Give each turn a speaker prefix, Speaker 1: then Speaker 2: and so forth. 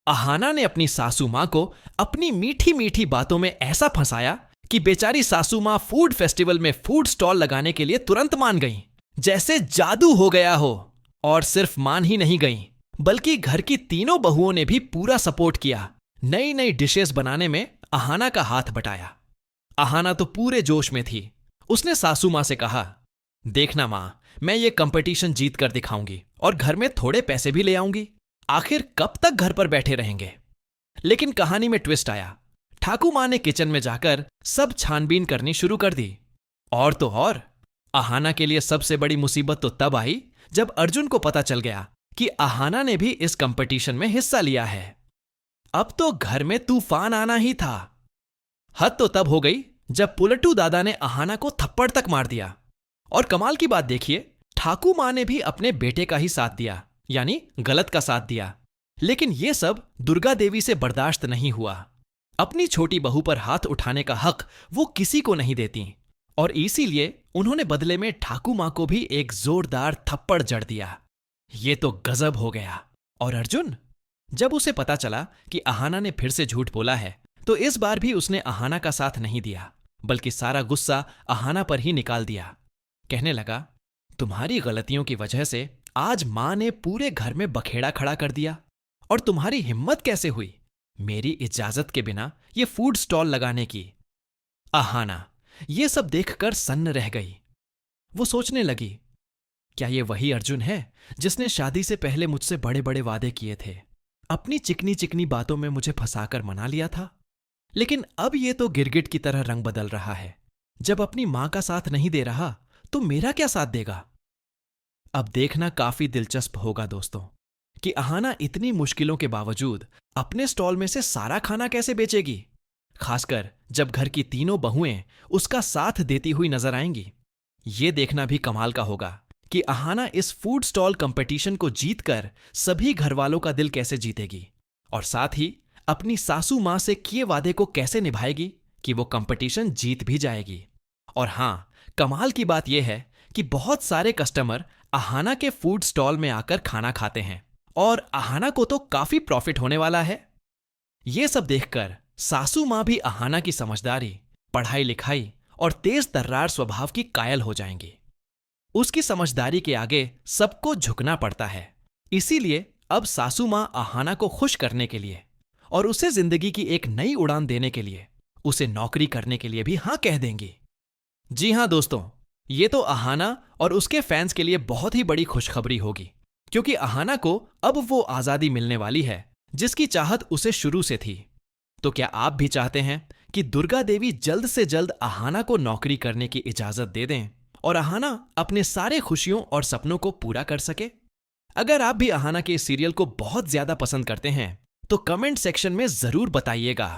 Speaker 1: अहाना ने अपनी सासू माँ को अपनी मीठी मीठी बातों में ऐसा फंसाया कि बेचारी सासू माँ फूड फेस्टिवल में फूड स्टॉल लगाने के लिए तुरंत मान गईं, जैसे जादू हो गया हो। और सिर्फ मान ही नहीं गईं, बल्कि घर की तीनों बहुओं ने भी पूरा सपोर्ट किया। नई नई डिशेस बनाने में अहाना का हाथ बटाया। अहाना तो पूरे जोश में थी। उसने सासू माँ से कहा, देखना माँ, मैं ये कंपटीशन जीत कर दिखाऊंगी और घर में थोड़े पैसे भी ले आऊंगी। आखिर कब तक घर पर बैठे रहेंगे। लेकिन कहानी में ट्विस्ट आया। ठाकू माँ ने किचन में जाकर सब छानबीन करनी शुरू कर दी। और तो और, अहाना के लिए सबसे बड़ी मुसीबत तो तब आई जब अर्जुन को पता चल गया कि अहाना ने भी इस कंपटीशन में हिस्सा लिया है। अब तो घर में तूफान आना ही था। हद तो तब हो गई जब पुलटू दादा ने अहाना को थप्पड़ तक मार दिया। और कमाल की बात देखिए, ठाकू माँ ने भी अपने बेटे का ही साथ दिया, यानी गलत का साथ दिया। लेकिन यह सब दुर्गा देवी से बर्दाश्त नहीं हुआ। अपनी छोटी बहू पर हाथ उठाने का हक वो किसी को नहीं देती, और इसीलिए उन्होंने बदले में ठाकू माँ को भी एक जोरदार थप्पड़ जड़ दिया। ये तो गजब हो गया। और अर्जुन, जब उसे पता चला कि अहाना ने फिर से झूठ बोला है, तो इस बार भी उसने अहाना का साथ नहीं दिया, बल्कि सारा गुस्सा अहाना पर ही निकाल दिया। कहने लगा, तुम्हारी गलतियों की वजह से आज मां ने पूरे घर में बखेड़ा खड़ा कर दिया, और तुम्हारी हिम्मत कैसे हुई मेरी इजाजत के बिना ये फूड स्टॉल लगाने की। अहाना ये सब देखकर सन्न रह गई। वो सोचने लगी, क्या ये वही अर्जुन है जिसने शादी से पहले मुझसे बड़े बड़े वादे किए थे, अपनी चिकनी चिकनी बातों में मुझे फंसाकर मना लिया था। लेकिन अब ये तो गिरगिट की तरह रंग बदल रहा है। जब अपनी मां का साथ नहीं दे रहा तो मेरा क्या साथ देगा। अब देखना काफी दिलचस्प होगा दोस्तों कि अहाना इतनी मुश्किलों के बावजूद अपने स्टॉल में से सारा खाना कैसे बेचेगी, खासकर जब घर की तीनों बहुएं उसका साथ देती हुई नजर आएंगी। ये देखना भी कमाल का होगा कि अहाना इस फूड स्टॉल कंपटीशन को जीतकर सभी घरवालों का दिल कैसे जीतेगी, और साथ ही अपनी सासू मां से किए वादे को कैसे निभाएगी कि वो कंपटीशन जीत भी जाएगी। और हां, कमाल की बात यह है कि बहुत सारे कस्टमर अहाना के फूड स्टॉल में आकर खाना खाते हैं, और अहाना को तो काफी प्रॉफिट होने वाला है। यह सब देखकर सासू मां भी अहाना की समझदारी, पढ़ाई लिखाई और तेज तर्रार स्वभाव की कायल हो जाएंगी। उसकी समझदारी के आगे सबको झुकना पड़ता है। इसीलिए अब सासू मां अहाना को खुश करने के लिए और उसे जिंदगी की एक नई उड़ान देने के लिए उसे नौकरी करने के लिए भी हां कह देंगी। जी हां दोस्तों, ये तो अहाना और उसके फैंस के लिए बहुत ही बड़ी खुशखबरी होगी, क्योंकि अहाना को अब वो आजादी मिलने वाली है जिसकी चाहत उसे शुरू से थी। तो क्या आप भी चाहते हैं कि दुर्गा देवी जल्द से जल्द अहाना को नौकरी करने की इजाजत दे दें और अहाना अपने सारे खुशियों और सपनों को पूरा कर सके? अगर आप भी अहाना के इस सीरियल को बहुत ज्यादा पसंद करते हैं तो कमेंट सेक्शन में जरूर बताइएगा।